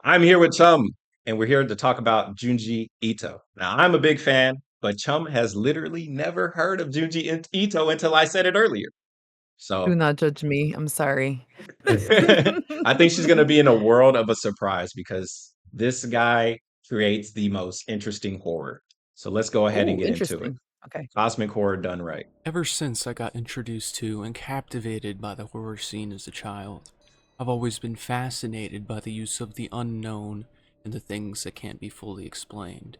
I'm here with Chum, and we're here to talk about Junji Ito. Now, I'm a big fan, but Chum has literally never heard of Ito until I said it earlier. Do So not judge me. I'm sorry. I think she's going to be in a world of a surprise because this guy creates the most interesting horror. So let's go ahead and Oh, get into it. interesting. Okay. Cosmic horror done right. Ever since I got introduced to and captivated by the horror scene as a child, I've always been fascinated by the use of the unknown and the things that can't be fully explained.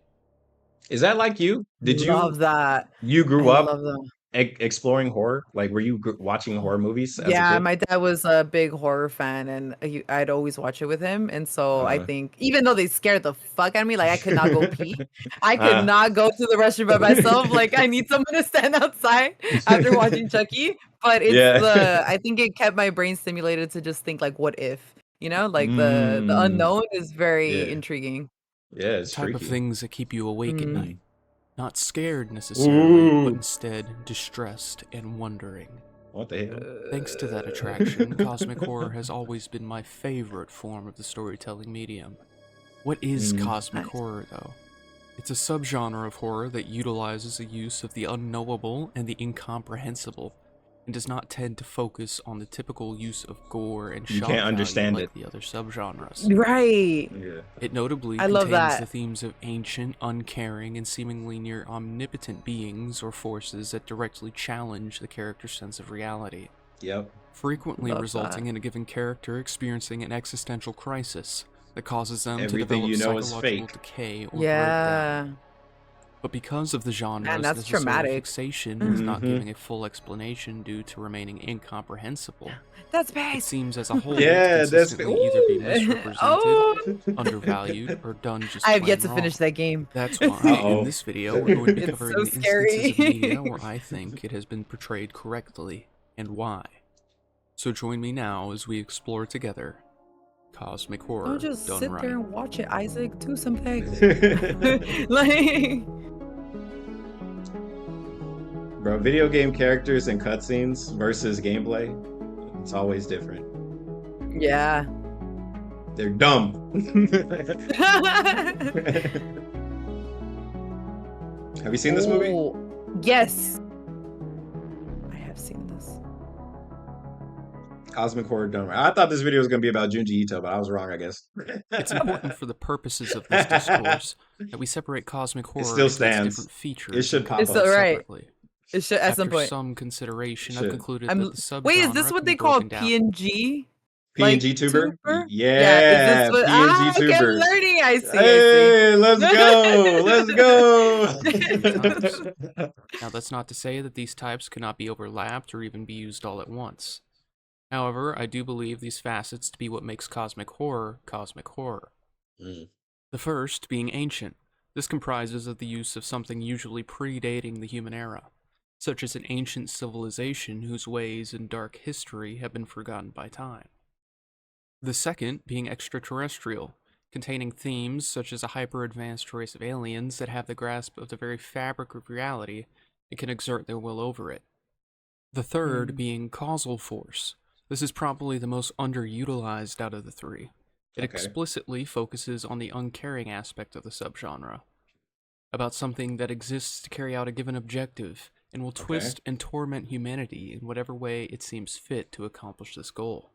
Is that like you? Did Love that. you grew I up love them. exploring horror? Like, were you watching horror movies as a Yeah, kid? my dad was a big horror fan, and I'd always watch it with him. And so I Uh, think, even though they scared the fuck out of me, like I could not go pee, I could uh, not go to the restroom by myself. Like I need someone to stand outside after watching Chucky. But yeah. I think it kept my brain stimulated to just think like, what if? Like the Mm, unknown is very yeah. intriguing. Yeah, The it's type of freaky. things that keep you awake at Mm. night. Not scared necessarily, but Ooh. instead distressed and wondering. What the hell? Thanks to that attraction, cosmic horror has always been my favorite form of the storytelling medium. What is Mm, cosmic Nice. horror, though? It's a subgenre of horror that utilizes the use of the unknowable and the incomprehensible, and does not tend to focus on the typical use of gore and you shock can't value understand it. like the other subgenres. Right. Yeah. It notably I love contains the that. themes of ancient, uncaring, and seemingly near omnipotent beings or forces that directly challenge the character's sense of reality, Yep. frequently Love resulting that. in a given character experiencing an existential crisis that causes them to Everything develop you know is psychological fake. decay or breakdown. Yeah. But because of the Man, genre's that's necessary traumatic. fixation with not Hmm. giving a full explanation due to remaining incomprehensible, That's it space. seems as a whole to Yeah, that's consistently either be ooh. misrepresented, Oh, undervalued, or done just I have yet plain to finish wrong. that game. That's why, in Uh-oh. this video, we're going to be It's covering so the instances of media scary. where I think it has been portrayed correctly, and why. So join me now as we explore together cosmic Don't horror just done sit there right. and watch it, Isaac. Do something. Like, Bro, video game characters and cutscenes versus gameplay, it's always different. yeah. They're dumb. Have you seen this movie? Oh, yes. I have seen this. Cosmic horror done right. I thought this video was gonna be about Junji Ito, but I was wrong, I guess. It's important for the purposes of this discourse that we separate cosmic It horror still into its stands. different features It should and pop It's up. concepts alright. separately. It should at some After point. some consideration, I've Should. concluded I'm. that the Wait, is this subgenre what can they be call broken down. PNG? Like PNG tuber? tuber? Yeah. Is this Yeah, what? PNG Okay, I'm tuber. learning. I see. Hey, let's go. Let's Types. go. Now, that's not to say that these types cannot be overlapped or even be used all at once. However, I do believe these facets to be what makes cosmic horror cosmic horror. Mm, The first being ancient. This comprises of the use of something usually predating the human era, such as an ancient civilization whose ways and dark history have been forgotten by time. The second being extraterrestrial, containing themes such as a hyper-advanced race of aliens that have the grasp of the very fabric of reality and can exert their will over it. The third being causal force. This is probably the most underutilized out of the three. It okay. explicitly focuses on the uncaring aspect of the subgenre, about something that exists to carry out a given objective and will twist and torment humanity in whatever way it seems fit to accomplish this goal.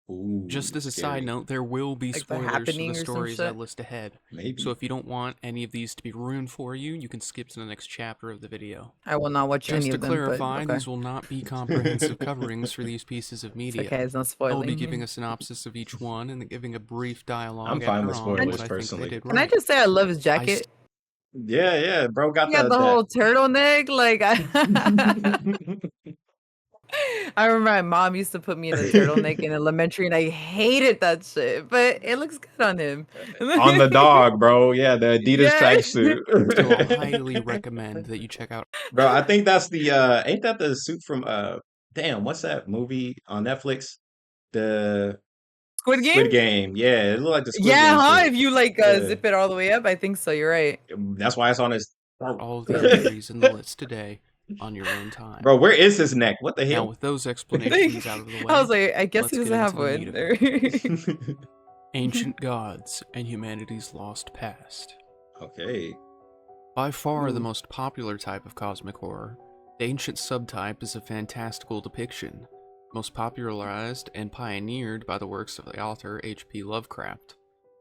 Ooh, Just as a scary. side note, there will be Like The spoilers for Happening the or some stories I shit? list ahead. Maybe. So if you don't want any of these to be ruined for you, you can skip to the next chapter of the video. I will not watch Just any to of them. But clarify, okay. these will not be comprehensive coverings for these pieces of It's media. okay. It's not I will spoiling. be giving a synopsis of each one and giving a brief dialogue I'm fine after with on spoilers, what I think personally. they did Can I right. just say I love his jacket? Yeah, yeah, bro got He had the that. whole turtleneck. Like I remember my mom used to put me in a turtleneck in elementary, and I hated that shit. But it looks good on him. On the dog, bro. Yeah, the Adidas Yeah. Still, I'll tracksuit. highly recommend that you check out. Bro, I think that's the ain't that the suit from damn, what's that movie on Netflix? The Squid Game? Squid Game. Yeah, it looked like the Squid Yeah, Game huh? suit. If you like Yeah. zip it all the way up, I think so. You're right. That's why it's on his throat. All of the entries in the list today on your own time. Bro, where is his neck? What the Now, hell? with those explanations out of the way, I was like, I guess let's he get doesn't have into the meat one. of it. Ancient Gods and Humanity's Lost Past. Okay. By far the Ooh. most popular type of cosmic horror, the ancient subtype is a fantastical depiction, most popularized and pioneered by the works of the author H.P. Lovecraft,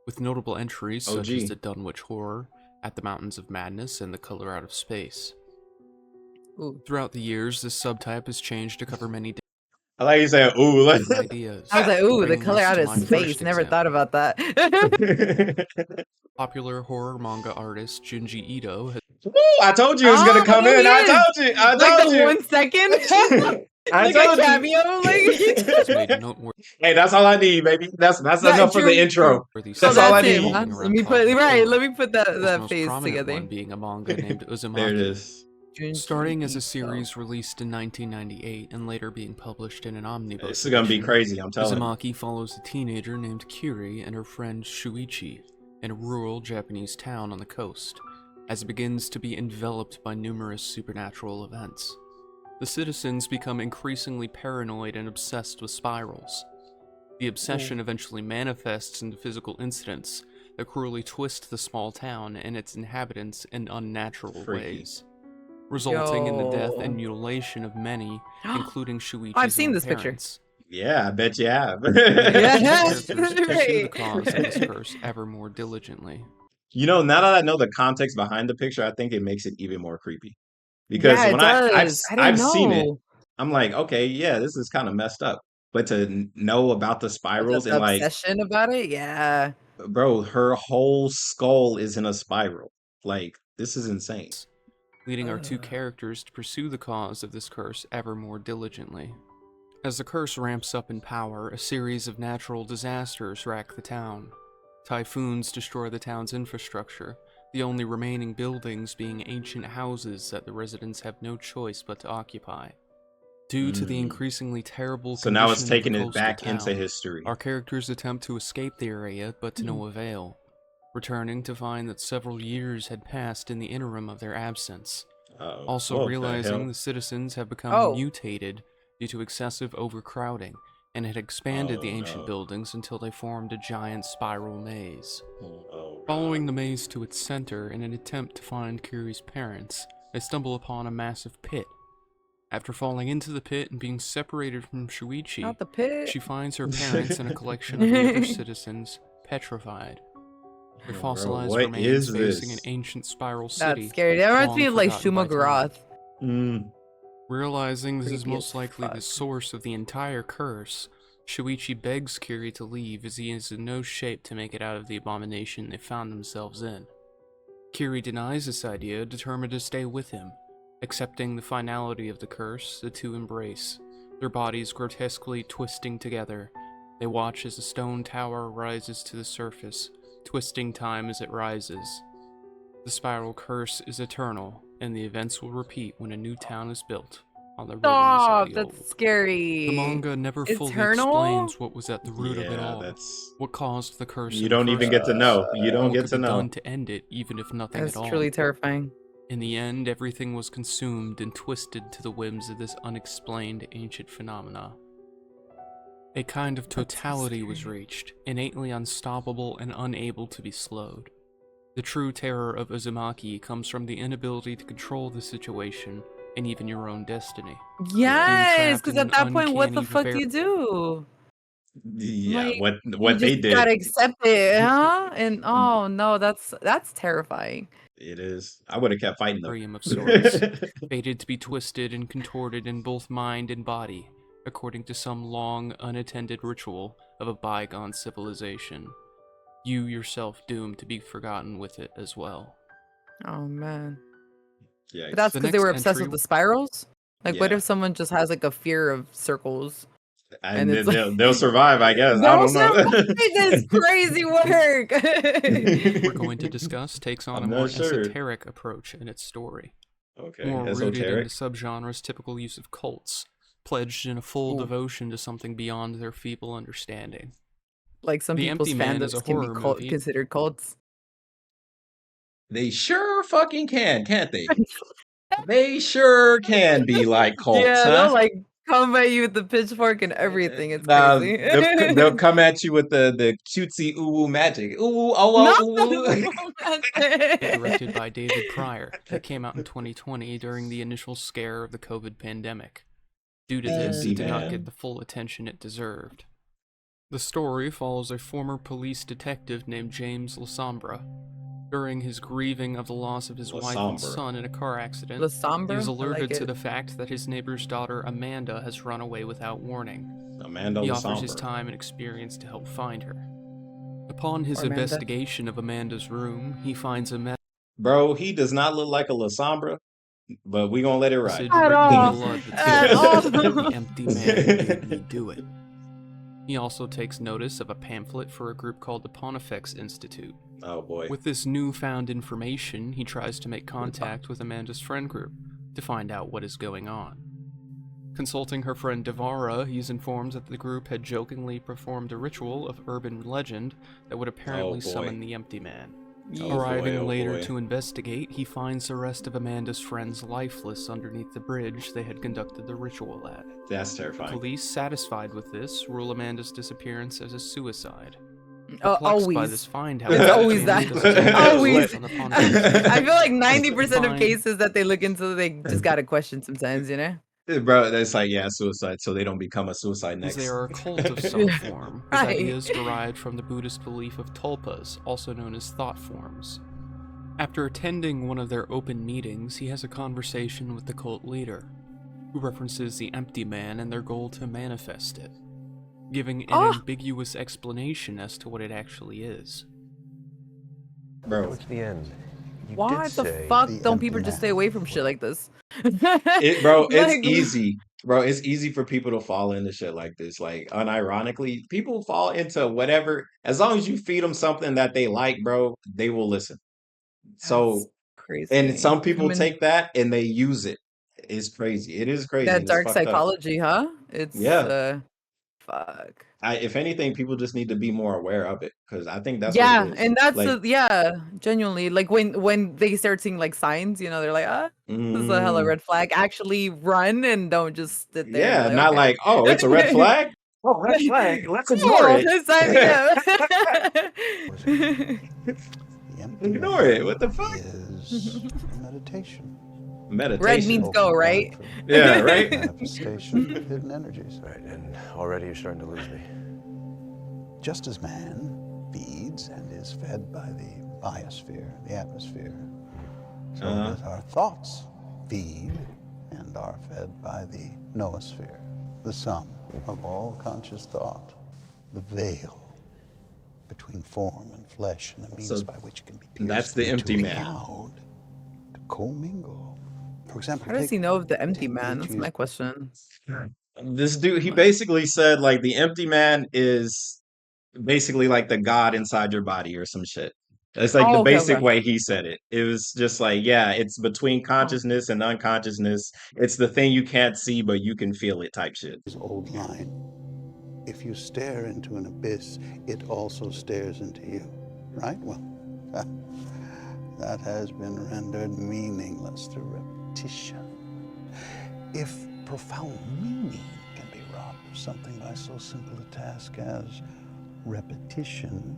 with notable entries such as OG. the Dunwich Horror, At the Mountains of Madness, and The Color Out of Space. Ooh. Throughout the years, this subtype has changed to cover many I like you saying, ooh, like different ideas. I was like, ooh, the Bringing color us out to of my space. first Never example. thought about that. Popular horror manga artist Junji Ito has Woo, I told you it was gonna come there he in. I is. told you. I Like told the you. 1 second. I Like a told cameo. made you. noteworthy Hey, that's all I need, baby. That's Yeah, enough for the true, intro. Oh, That's all I that's him, need. huh? revolving Let around me put cosmic right. horror, Let me put his that most face prominent together. one being a manga named There it Uzumaki. is. Starting as a Junji series released in 1998 and later being published in an omnibus This is gonna be edition, crazy. I'm telling you. Uzumaki follows a teenager named Kiri and her friend Shuichi in a rural Japanese town on the coast, as it begins to be enveloped by numerous supernatural events. The citizens become increasingly paranoid and obsessed with spirals. The obsession eventually manifests into physical incidents that cruelly twist the small town and its inhabitants in unnatural Freaky. ways, resulting in the death Yo. and mutilation of many, including I've Shuichi's seen own this picture. parents. Yeah, I bet you have. Yeah. Characters pursue the Right. cause of this curse ever more diligently. You know, now that I know the context behind the picture, I think it makes it even more creepy. Because Yeah, it when does. I didn't I've seen it, know. I'm like, okay, yeah, this is kind of messed up. But to know about the The spirals and like, obsession about it. Yeah. bro, her whole skull is in a spiral. Like, this is insane. Leading our two characters to pursue the cause of this curse ever more diligently. As the curse ramps up in power, a series of natural disasters rack the town. Typhoons destroy the town's infrastructure, the only remaining buildings being ancient houses that the residents have no choice but to occupy. Due to the Mm. increasingly terrible So now it's condition of the taking it coastal back into town, history. our characters attempt to escape the area, but to no avail, returning to find that several years had passed in the interim of their absence. Oh, Also what the realizing hell? the citizens have become Oh. mutated due to excessive overcrowding and had expanded the Oh, ancient no. buildings until they formed a giant spiral maze. Oh, Following the maze to its center in an attempt to find Kiri's parents, they stumble upon a massive pit. After falling into the pit and being separated from Shuichi, Not the pit. she finds her parents and a collection of the other citizens petrified. Their Bro, fossilized what remains is facing an this? ancient spiral city. That's scary. That reminds long me of like forgotten by Shuma Gorath. Mm. Realizing this is Creepy most as likely the fuck. source of the entire curse, Shuichi begs Kiri to leave as he is in no shape to make it out of the abomination they found themselves in. Kiri denies this idea, determined to stay with him. Accepting the finality of the curse, the two embrace, their bodies grotesquely twisting together. They watch as a stone tower rises to the surface, twisting time as it rises. The spiral curse is eternal, and the events will repeat when a new town is built on the ruins Stop. of the old. That's scary. The manga never fully Eternal? explains what was at the root of it Yeah, all, that's. what caused the curse You in the don't even first get to place, know. You and don't what get could to be know. done to end it, even if nothing That's at all. truly terrifying. In the end, everything was consumed and twisted to the whims of this unexplained ancient phenomena. A kind of That's so totality was scary. reached, innately unstoppable and unable to be slowed. The true terror of Uzumaki comes from the inability to control the situation and even your own destiny. Yes, trapped because in at that an point, what the uncanny fuck do you do? Yeah, Like, what you they just did. gotta accept it, huh? And oh no, that's terrifying. It is. I would have kept fighting Aquarium of though. sorts, fated to be twisted and contorted in both mind and body, according to some long, unattended ritual of a bygone civilization. You yourself doomed to be forgotten with it as well. Oh man. Yeah. But that's The because they next were obsessed entry- with the spirals? Like, what Yeah. if someone just has like a fear of circles? And it's they'll survive, I guess. I Those don't know. That's crazy work. We're going to discuss takes on I'm a more not sure. esoteric approach in its story, Okay, more rooted in esoteric. the subgenre's typical use of cults, pledged in a full Ooh. devotion to something beyond their feeble understanding. Like some The people's Empty Man is a fandoms can be horror movie. considered cults. They sure fucking can, can't they? They sure can be like cults, Yeah, huh? they'll like come at you with the pitchfork and everything. It's Nah, crazy. they'll come at you with the cutesy ooh magic. Ooh, No, oh, oh, ooh. that's Directed it. by David Pryor, that came out in 2020 during the initial scare of the COVID pandemic. Due to The this, Empty it did not Man. get the full attention it deserved. The story follows a former police detective named James Lasombra. During his grieving of the loss of his wife and Lasombra. son in a car accident, La he Sombra? was I alerted like to it. the fact that his neighbor's daughter Amanda has run away without warning. Amanda He offers his Lasombra. time and experience to help find her. Upon his Or Amanda. investigation of Amanda's room, he finds a Bro, he does not look like a Lasombra, but we gonna let it ride. message At written in all. blood that At states, all. "The empty man made me do it." He also takes notice of a pamphlet for a group called the Pontifex Institute. Oh boy. With this newfound information, he tries to make contact with Amanda's friend group to find out what is going on. Consulting her friend Devara, he's informed that the group had jokingly performed a ritual of urban legend that would apparently boy. summon the empty man. Oh, Arriving boy, oh, later boy. to investigate, he finds the rest of Amanda's friends lifeless underneath the bridge they had conducted the ritual at. That's terrifying. Police, satisfied with this, rule Amanda's disappearance as a suicide. Oh, Perplexed by always. this find, It's however, always James that. doesn't take Always. on the Pontifex. I feel like 90% of Fine. cases that they look into, they just gotta question sometimes, you know? Bro, that's like, yeah, suicide, so they don't become a suicide As next. they are a cult of some form, his Right. ideas derived from the Buddhist belief of tulpas, also known as thought forms. After attending one of their open meetings, he has a conversation with the cult leader, who references the empty man and their goal to manifest it, giving an ambiguous explanation as to what it actually is. Bro, Towards the end, you Why did the say fuck the don't empty people just man stay away from shit like this? it's Like, easy. Bro, it's easy for people to fall into shit like this. Like, unironically, people fall into whatever. As long as you feed them something that they like, bro, they will listen. That's So, crazy. and some people Human- take that and they use it. It's crazy. It is crazy. that And it's dark fucked up. psychology, huh? It's Yeah. fuck. If anything, people just need to be more aware of it because I think that's what Yeah, it is. and that's Like, genuinely like when they start seeing like signs, you know, they're like, this is a hella mm, red flag. Actually run and don't just sit there and yeah, be like, not okay. like, oh, it's a red flag. Oh, red flag. Let's ignore Cool, it. it's time to go. The empty Ignore man it. What the fuck? is meditation. Meditation. Red means go, right? Yeah, right? Manifestation of hidden energies. Right, and already you're starting to lose me. Just as man feeds and is fed by the biosphere, the atmosphere, so does our thoughts feed and are fed by the noosphere, the sum of all conscious thought, the veil between form and flesh, and the means So by which it can be pierced. that's the empty into man. cloud to commingle. For example, How does take- he know of the empty take man? That's Nietzsche's my question. This dude, he basically said like the empty man is basically like the God inside your body or some shit. It's like the Oh, okay, basic okay. way he said it. It was just like, yeah, it's between consciousness and unconsciousness. It's the thing you can't see, but you can feel it type shit. His old line, if you stare into an abyss, it also stares into you, right? Well, that has been rendered meaningless through repetition. If profound meaning can be robbed of something by so simple a task as repetition,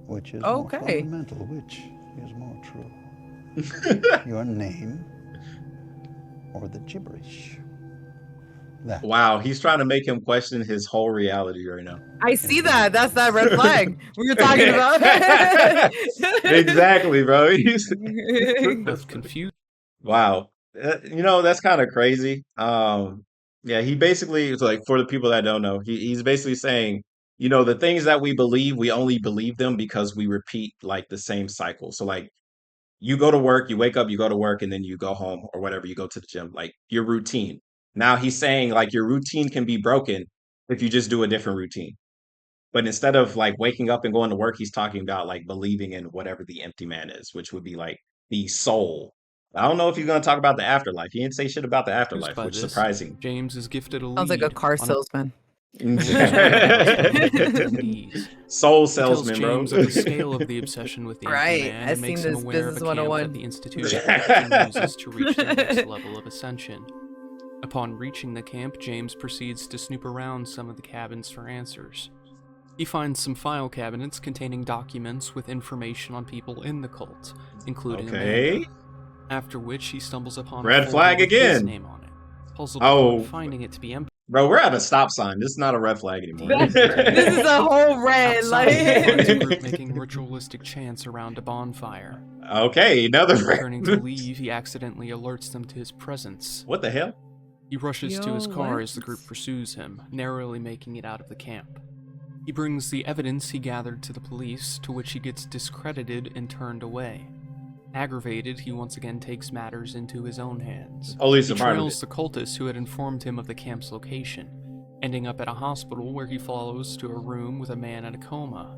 which is more Okay. fundamental, which is more true? Your name or the gibberish? That Wow, he's trying to make him question his whole reality right now. I see that. That's that red flag we were talking about. Exactly, bro. He's Left confused. wow. That's kind of crazy. Yeah, he basically it's like for the people that don't know, he's basically saying, the things that we believe, we only believe them because we repeat like the same cycle. So like you go to work, you wake up, you go to work, and then you go home or whatever, you go to the gym, like your routine. Now he's saying like your routine can be broken if you just do a different routine. But instead of like waking up and going to work, he's talking about like believing in whatever the empty man is, which would be like the soul. I don't know if he's going to talk about the afterlife. He didn't say shit about the afterlife, By which is this, surprising. James is gifted a Sounds like a lead car on salesman. Soul He tells salesman, bro. James of the scale of the obsession with the empty Right, man I've and makes seen him this aware of a Business camp 101. that the institution often uses to reach the next level of ascension. Upon reaching the camp, James proceeds to snoop around some of the cabins for answers. He finds some file cabinets containing documents with information on people in the cult, including Okay. Amanda. After which he stumbles upon a Red folder flag with his again. name on it. Puzzled upon Oh, finding it to be empty, bro, we're at a stop sign. This is not a red flag anymore. This is a whole red, outside he finds a like. group making ritualistic chants around a bonfire. Okay, another red. Turning to leave, he accidentally alerts them to his presence. What the hell? He rushes to his Yo, car what? as the group pursues him, narrowly making it out of the camp. He brings the evidence he gathered to the police, to which he gets discredited and turned away. Aggravated, he once again takes matters into his own hands. Police He are part of trails it. the cultist who had informed him of the camp's location, ending up at a hospital where he follows to a room with a man in a coma.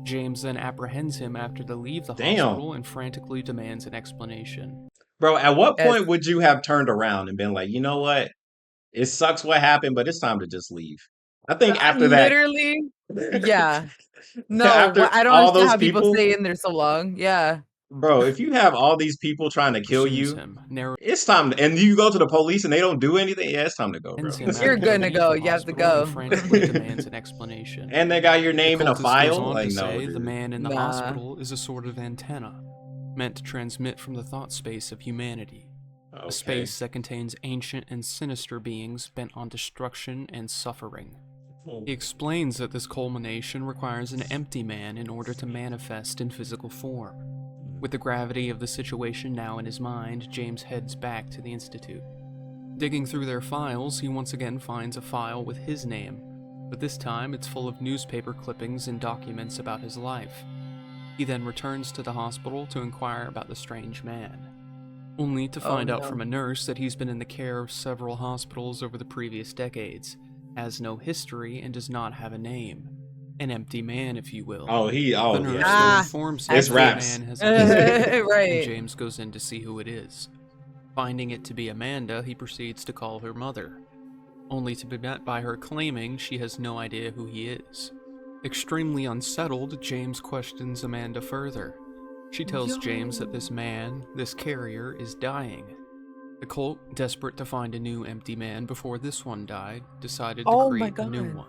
James then apprehends him after they leave the Damn. hospital and frantically demands an explanation. Bro, at what Yes. point would you have turned around and been like, you know what? It sucks what happened, but it's time to just leave. I think after that, Literally, yeah. No, after I don't all understand those how people people, stay in there so long. Yeah. bro, if you have all these people trying to kill Pursues you, him, narrows it's time. And you go to the police and they don't do anything. Yeah, it's time to go, bro. him You're after gonna they leave go. the You have to hospital and go. frantically demands an explanation. And they got your The name in a cultist goes file. on Like, to no, say dude. the man in the Nah. hospital is a sort of antenna, meant to transmit from the thought space of humanity. Okay. A space that contains ancient and sinister beings bent on destruction and suffering. He explains that this culmination requires an empty man in order to manifest in physical form. With the gravity of the situation now in his mind, James heads back to the Institute. Digging through their files, he once again finds a file with his name, but this time it's full of newspaper clippings and documents about his life. He then returns to the hospital to inquire about the strange man, only to find out no. from a nurse that he's been in the care of several hospitals over the previous decades, has no history, and does not have a name. An empty man, if you will. Oh, The nurse yeah. Ah, then informs him it's that raps. the man has a visitor, and Right. James goes in to see who it is. Finding it to be Amanda, he proceeds to call her mother, only to be met by her claiming she has no idea who he is. Extremely unsettled, James questions Amanda further. She tells James that this man, this carrier, is dying. The cult, desperate to find a new empty man before this one died, decided to Oh my create a new God. one.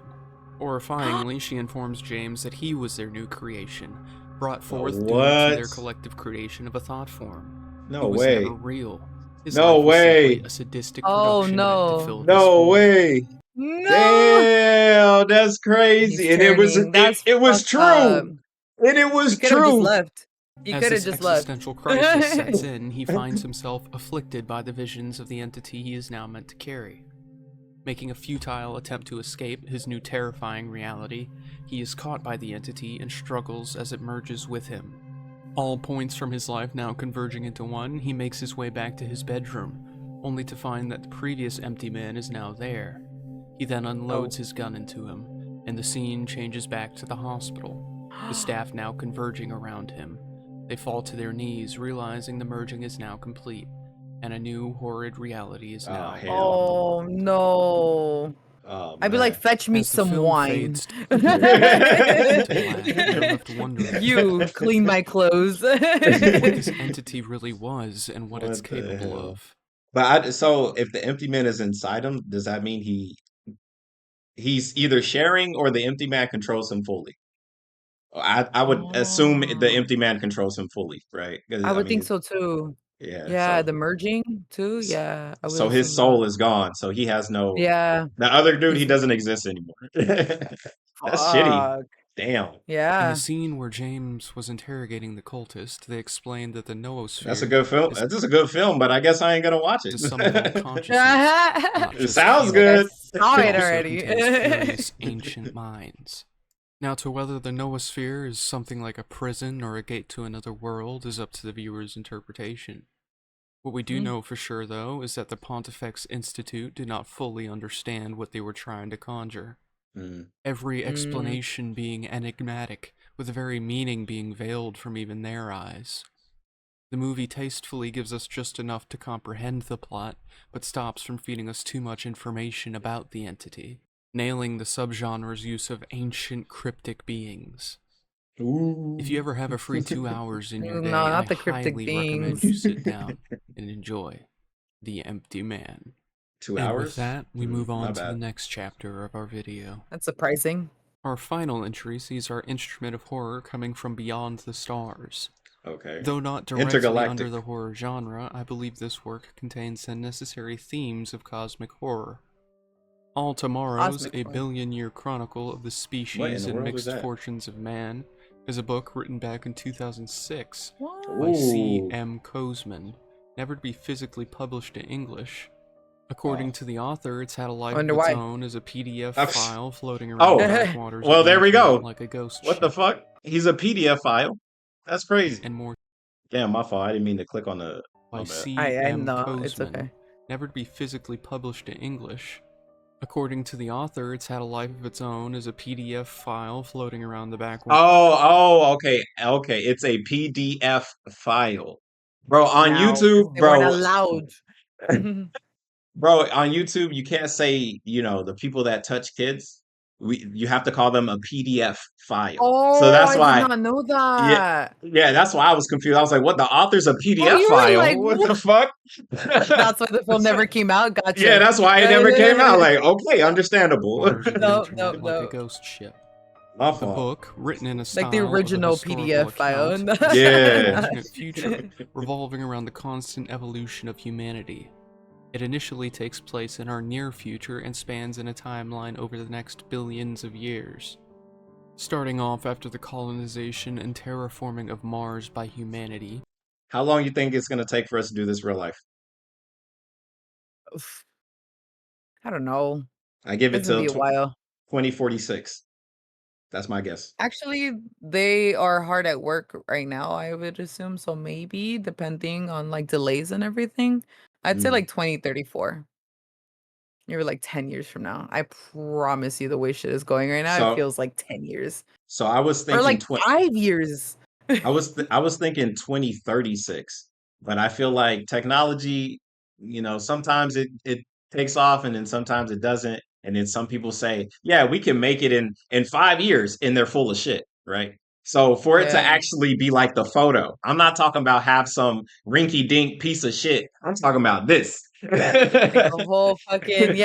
Horrifyingly, she informs James that he was their new creation, brought forth due to What? their collective creation of a thought form. No He was way. never real. His No life was way. simply a sadistic Oh, production meant no. to fill his No void. way. No. Damn, that's He's crazy. And it was turning. That's it was fucked up. true. And it was He could have just true. left. He As could have this just left. existential crisis sets in, he finds himself afflicted by the visions of the entity he is now meant to carry. Making a futile attempt to escape his new terrifying reality, he is caught by the entity and struggles as it merges with him. All points from his life now converging into one, he makes his way back to his bedroom, only to find that the previous empty man is now there. He then unloads his gun into him, and the scene changes back to the hospital, the staff now converging around him. They fall to their knees, realizing the merging is now complete, and a new horrid reality is now hell. Oh no. Oh, I'd be like, man. fetch me As the some film wine. fades to black, you're left wondering You clean my clothes. what this entity really was and what it's What the capable hell? of. But so if the empty man is inside him, does that mean he's either sharing or the empty man controls him fully? I would assume the Oh. empty man controls him fully, right? 'Cause, I would think mean, so too. yeah. Yeah, the merging too. Yeah, I would So his assume soul that. is gone. So he has no. Yeah. The other dude, he He's doesn't exist anymore. That's shitty. fuck. Damn. In Yeah. the scene where James was interrogating the cultist, they explained that the noosphere That's a good film. is That's a good film, but I guess I ain't gonna watch a sum of all it. consciousness, not It just sounds human, I good. saw but it also already. contains various ancient minds. Now, to whether the noosphere is something like a prison or a gate to another world is up to the viewer's interpretation. What we do Mm. know for sure, though, is that the Pontifex Institute did not fully understand what they were trying to conjure. Mm. Every Mm. explanation being enigmatic, with the very meaning being veiled from even their eyes. The movie tastefully gives us just enough to comprehend the plot, but stops from feeding us too much information about the entity, nailing the subgenre's use of ancient cryptic beings. Ooh. If you ever have a free 2 hours in your No, day, not I the cryptic highly recommend beings. you sit down and enjoy The Empty Man. 2 And with hours? that, we move on Not to the bad. next chapter of our video. That's surprising. Our final entry sees our instrument of horror coming from beyond the stars. Okay. Though not directly Intergalactic. under the horror genre, I believe this work contains the necessary themes of cosmic horror. All Tomorrows, Cosmic a horror. billion-year chronicle of the species and world is mixed that? fortunes of man, is a book written back in 2006 What? by Ooh. C.M. Kozeman, never to be physically published in English. According Oh. to the author, it's had a life Wonder of its why. own as a PDF Oh. file floating Oh. around the backwaters Well, of the there we internet go. like a ghost What the ship. fuck? He's a PDF file. That's crazy. And more Damn, my fault. I didn't mean to click on the. by My bad. C.M. know, it's Kozeman, okay. never to be physically published in English. According to the author, it's had a life of its own as a PDF file floating around the backwaters. Okay. It's a PDF file. Bro, on Now, 'cause YouTube, they weren't bro, allowed. bro, on YouTube, you can't say, the people that touch kids, you have to call them a PDF file. So Oh, that's I did why, not know yeah, that. yeah, that's why I was confused. I was like, what, the author's a Oh, PDF you were file? like, What the what? fuck? That's why the film never came out. Yeah, Gotcha. that's why it never came out. Like, okay, understandable. Waters of the No, internet no, like a no. ghost ship. My The fault. book, written in a style Like the of a original historical PDF file. account, is Yeah. an alternate future revolving around the constant evolution of humanity. It initially takes place in our near future and spans in a timeline over the next billions of years. Starting off after the colonization and terraforming of Mars by humanity, How long you think it's gonna take for us to do this real life? I don't know. I give it It's gonna till be a while. 2046. That's my guess. Actually, they are hard at work right now, I would assume. So maybe depending on like delays and everything, I'd say Mm. like 2034. You're like 10 years from now. I promise you the way shit is going right now, it So, feels like 10 years. so I was Or thinking like 5 years. I was thinking 2036, but I feel like technology, sometimes it takes off and then sometimes it doesn't. And then some people say, yeah, we can make it in 5 years, and they're full of shit, right? So for it to Yeah. actually be like the photo, I'm not talking about have some rinky dink piece of shit. I'm talking about this. Like a whole fucking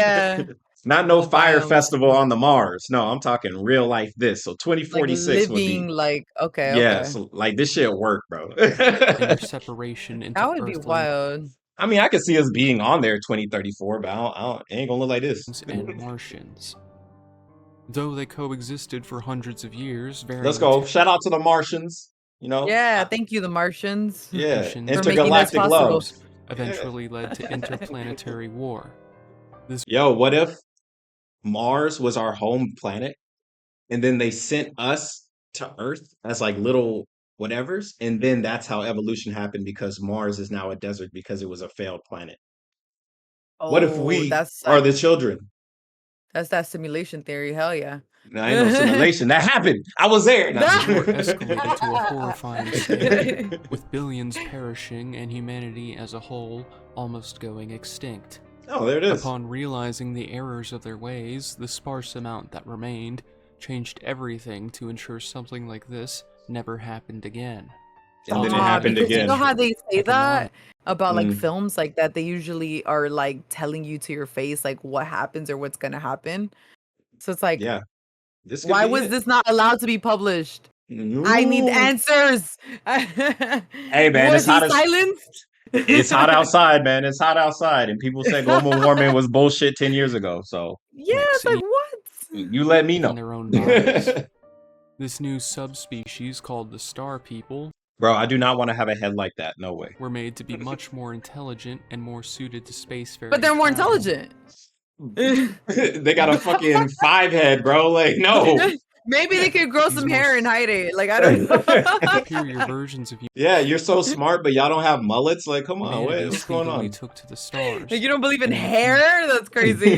Not no whole fire biome. festival on the Mars. No, I'm talking real life this. So Like 2046 would be, living like yeah, okay. so like this shit work, bro. and their separation into That would be Earthlings wild. I mean, I could see us being on there 2034, but it ain't gonna look like this. and Martians. Though they coexisted for hundreds of years, varying Let's go. Shout out to the Martians. Yeah, thank you, the Martians. Yeah, Nations For making this intergalactic possible. love. eventually led to interplanetary war. Yo, what if Mars was our home planet, and then they sent us to Earth as like little whatevers, and then that's how evolution happened because Mars is now a desert because it was a failed planet. What if Oh, we that's are like the children? that's that simulation theory. Hell yeah. No, ain't no simulation. That happened. I was there. No. The war escalated to a horrifying scale, with billions perishing and humanity as a whole almost going extinct. Oh, there it is. Upon realizing the errors of their ways, the sparse amount that remained changed everything to ensure something like this never happened again. And then it happened because again. you know how they say that about like Mm. films like that, they usually are like telling you to your face like what happens or what's gonna happen. So it's like, Yeah. This could why be was it. this not allowed to be published? I need Ooh. answers. Hey, man, Was it's hot he as silenced? it's hot outside, man. It's hot outside, and people said global warming was bullshit 10 years ago. So Yeah, it's like what? you let me know. In their own bodies. This new subspecies called the Star People Bro, I do not want to have a head like that. No way. were made to be much more intelligent and more suited to spacefaring. But they're more travel. intelligent. They got a fucking 5 head, bro. Like, no. Maybe they could grow These some more hair and hide it. Like I don't know. superior versions of Yeah, you're so smart, but y'all don't have mullets. Like, come on, humanity what's going speedily on? took to the stars. Like, you don't believe in hair? That's crazy.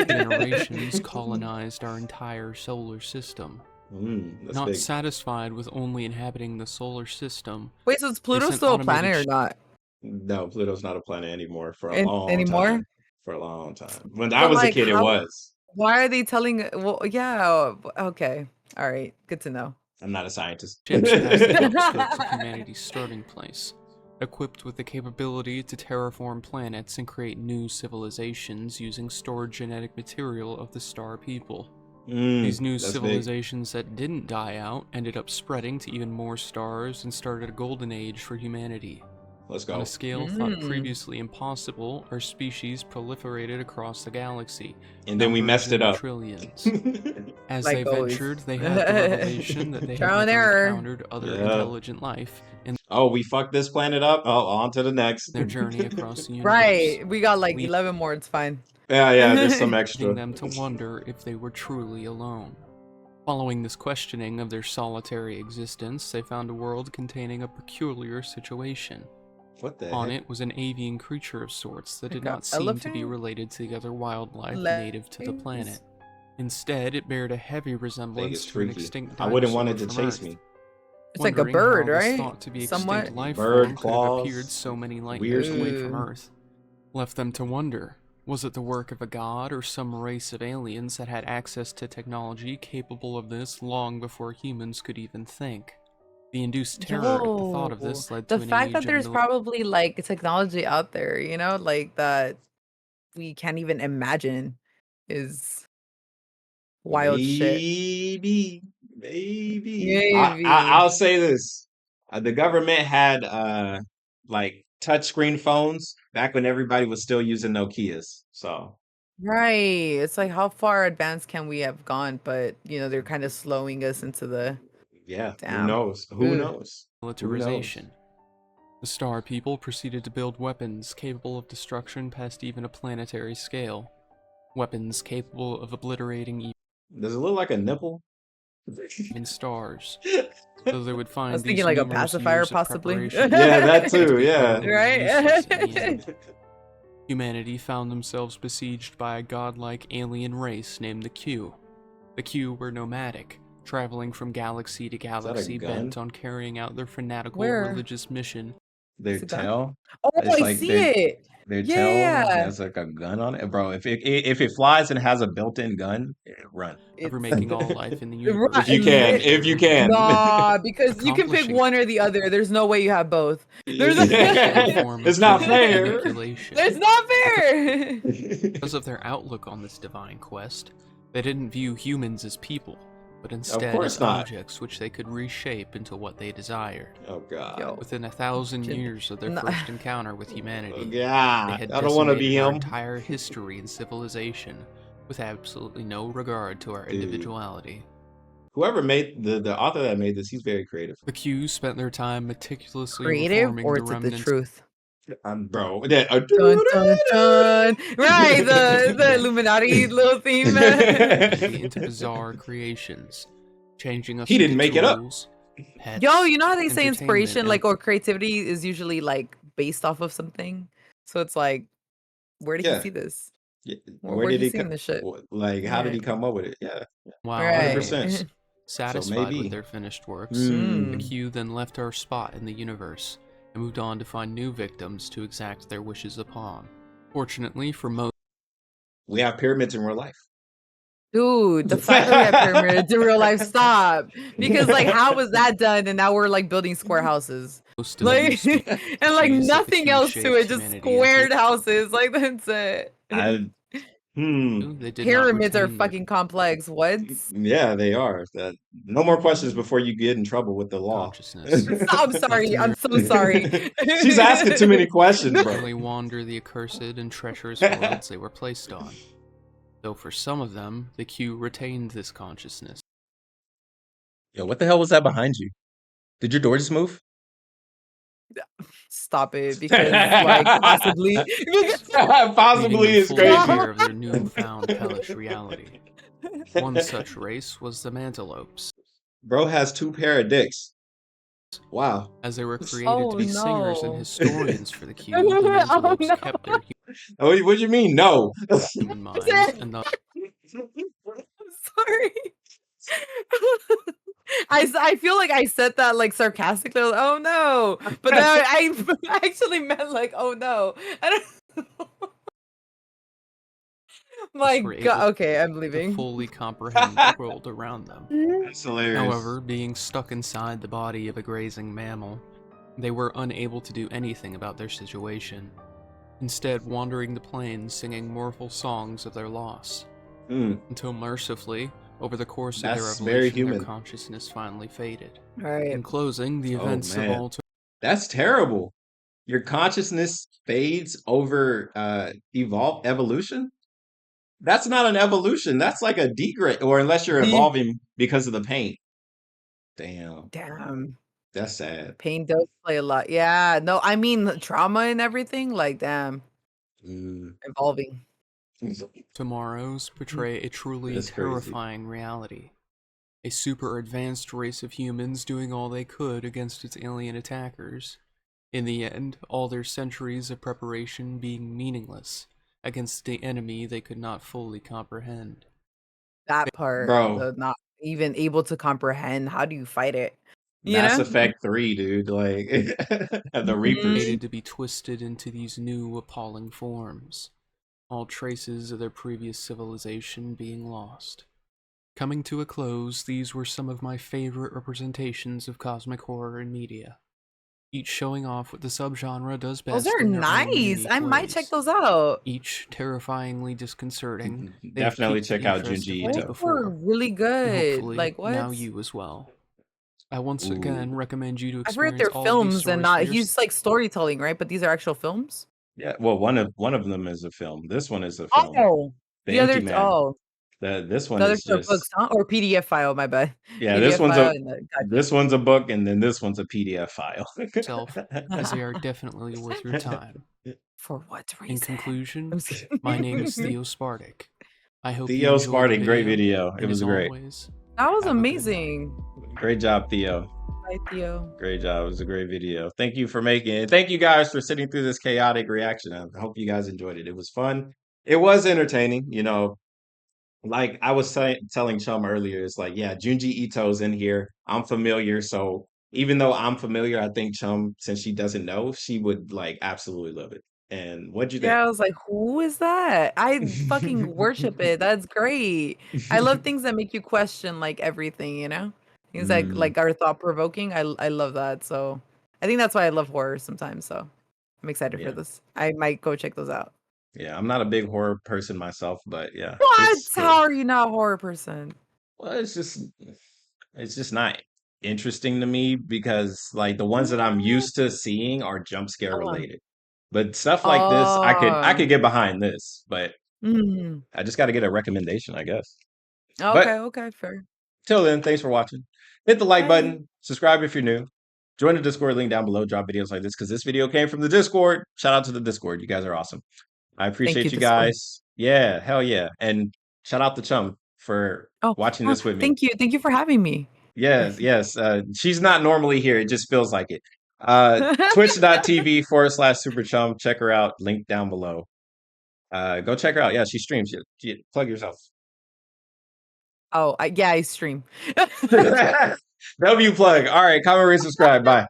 Generations colonized our entire solar system. That's Not big. satisfied with only inhabiting the solar system, Wait, so is Pluto It's an still a planet or automated not? No, Pluto's not a planet anymore for a An- long anymore? time. For a long time. When I But, was a like, kid, it how- was. Why are they telling? Well, yeah. Okay. All right. Good to know. I'm not a scientist. ships past the outskirts of humanity's starting place. equipped with the capability to terraform planets and create new civilizations using stored genetic material of the star people. These new That's big. civilizations that didn't die out ended up spreading to even more stars and started a golden age for humanity. Let's On go. a scale thought previously impossible, our species proliferated across the galaxy. And then we numbers messed it in the up. trillions. As Like they always. ventured, they had the revelation that they had Trial and never error. encountered other Yeah. intelligent life in Oh, we fucked this planet up. Oh, on to the next. their journey across the universe. Right. We got like leaving 11 more. It's fine. Yeah, there's some extra. them to wonder if they were truly alone. Following this questioning of their solitary existence, they found a world containing a peculiar situation. What the On heck? it was an avian creature of sorts that did Like a not seem to be elephant? related to the other wildlife Legs? native to the planet. Instead, it bared a heavy Think resemblance it's to an freaky. extinct I wouldn't want it dinosaur to from chase Earth. me. It's like a Wondering bird, how this right? thought to be Somewhat. extinct life Bird form could claws, have appeared so many light weird years away from Ooh. Earth left them to wonder. Was it the work of a god or some race of aliens that had access to technology capable of this long before humans could even think? The induced terror at the thought of this led to The an fact age that of there's probably like technology out there, you know, like that we can't even imagine is wild shit. Maybe. Maybe. I'll say this. The government had like touchscreen phones back when everybody was still using Nokias. So Right. It's like how far advanced can we have gone? But you know, they're kind of slowing us into the yeah, who damn. knows? Who Ugh. knows? militarization. The Star People proceeded to build weapons capable of destruction past even a planetary scale. Weapons capable of obliterating Does it look like a nipple? even stars. Though they would I find was these thinking like a numerous pacifier, years of possibly. preparation Yeah, that to too. be Yeah. utterly Right? useless in the end. Humanity found themselves besieged by a godlike alien race named the Q. The Q were nomadic, traveling from galaxy to galaxy gun? bent on carrying out their fanatical Where? religious mission. Their Is it gun? tail. Oh, It's I like see their it. their Yeah, tail yeah. has like a gun on it, bro. If it flies and has a built-in gun, run. Ever It's making all life in the Right, universe. If you can. Nah, because you can pick Accomplishing one or the other. There's no way you have both. There's a form of It's not genetic fair. manipulation. It's not fair. Because of their outlook on this divine quest, they didn't view humans as people, but instead course as not. objects which they could reshape into what they desired. Oh god. Yo. Within 1,000 Gen- years of their Nah. first encounter with Oh humanity, they god. had I don't want to be decimated our him. entire history and civilization with absolutely no regard to our Dude. individuality. Whoever made the author that made this, he's very creative. The Q spent their time meticulously Creative, reforming or the is it the remnants truth? Bro. Dun, dun, dun. Right, the Illuminati little theme. into bizarre creations, changing us He didn't into make it up. tools, pets, Yo, you know how they say entertainment, inspiration, and like, or creativity is usually like based off of something. So it's like, where did he Yeah. see this? Yeah, Where did he he seen come? this shit? Like, how did he Right. come up with it? Yeah, while Right. 100%. satisfied maybe. with their finished works, Hmm. the Q then left our spot in the universe and moved on to find new victims to exact their wishes upon. Fortunately for most, We have pyramids in real life. Dude, the fact that we have pyramids in real life, stop. Because like, how was that done? And now we're like building square houses, of like, these and like species that the nothing Q else to shaped it, just humanity squared into, houses. Like that's it. they did not Pyramids are retain their fucking complex. What? Yeah, they are. That no more questions before you get in trouble with the law. consciousness. I'm sorry. I'm so sorry. She's asking too many questions, bro. Barely wander the accursed and treacherous worlds they were placed on. Though for some of them, the Q retained this consciousness. Yo, what the hell was that behind you? Did your door just move? Stop it, because like possibly. Possibly leaving is them fully crazy. aware of their newfound hellish reality. One such race was the Mantelopes, Bro has 2 pair of dicks. Wow. as they were created Oh, to be singers and no. historians for the Q. Oh, The Mantelopes no. kept their What do you mean? No. human minds and thus I'm sorry. I feel like I said that like sarcastically. Like, oh no, but then I actually meant like, oh no. I don't. My were able God. Okay, I'm to leaving. fully comprehend the world around them. That's hilarious. However, being stuck inside the body of a grazing mammal, They were unable to do anything about their situation, instead wandering the plains singing mournful songs of their loss, until mercifully, over the course of their That's very revelation, their human. consciousness finally faded. Right. In closing, the Oh, events of man. all That's terrible. Your consciousness fades over evolution. That's not an evolution. That's like a degrade, or unless you're evolving because of the pain. Damn, Damn. that's sad. Pain does play a lot. Yeah. No, I mean trauma and everything. Like, damn. Mm. Evolving. tomorrows portray a truly That's crazy. terrifying reality. A super advanced race of humans doing all they could against its alien attackers. In the end, all their centuries of preparation being meaningless against the enemy they could not fully comprehend. That part, Bro, the not even able to comprehend. How do you fight it? You Mass know? Effect 3, dude. Like the Reapers. Mhm. Fated to be twisted into these new appalling forms, all traces of their previous civilization being lost. Coming to a close, these were some of my favorite representations of cosmic horror in media, each showing off what the subgenre does Those best are in their own nice. unique I might check ways. those out. Each terrifyingly disconcerting, they have Definitely piqued the check out interest of Junji many Those Ito. were before, really and good. hopefully Like, what? now you as well. I once Ooh. again recommend you to I've heard experience they're all of these films and stories for not yourself. he's like storytelling, right? But these are actual films? Yeah, well, one of them is a film. This one is a film. Oh. The The Empty other Man. the This one others is are books, just huh? Or PDF file, my bad. yeah, PDF file and the gotcha. this one's a book and then this one's a PDF file. As they are definitely worth your time. For what In reason? conclusion, I'm just my name is kidding. Theo Spartic. I hope you Theo enjoyed the Spartan, great video. It and was as great. always, That was have a good night. amazing. Great job, Theo. Bye, Theo. Great job. It was a great video. Thank you for making it. Thank you guys for sitting through this chaotic reaction. I hope you guys enjoyed it. It was fun. It was entertaining. Like I was telling Chum earlier, it's like, yeah, Junji Ito's in here. I'm familiar. So even though I'm familiar, I think Chum, since she doesn't know, she would like absolutely love it. And what'd you think? Yeah, I was like, "Who is that?" I fucking worship it. That's great. I love things that make you question like everything, you know? Things Mm, like are thought provoking. I love that. So I think that's why I love horror sometimes. So I'm excited for yeah. this. I might go check those out. Yeah. I'm not a big horror person myself, but yeah, What? it's How cool. are you not a horror person? Well, it's just not interesting to me because like the ones that I'm What? used to seeing are jump scare Uh-huh. related. But stuff like this, I Oh. could get behind this, but Mm. I just got to get a recommendation, I guess. Okay, But okay, fair. till then, thanks for watching. Hit the like Bye. button, subscribe if you're new. Join the Discord link down below. Drop videos like this because this video came from the Discord. Shout out to the Discord. You guys are awesome. I Thank you, appreciate you Discord. guys. Yeah, hell yeah. And shout out to Chum for Oh, watching this with me. thank you. Thank you for having me. Yes, yes. She's not normally here. It just feels like it. Twitch.tv/Super Chum. Check her out. Link down below. Go check her out. Yeah, she streams. Plug yourself. Oh, yeah, I stream. W plug. All right, comment, rate, subscribe. Bye.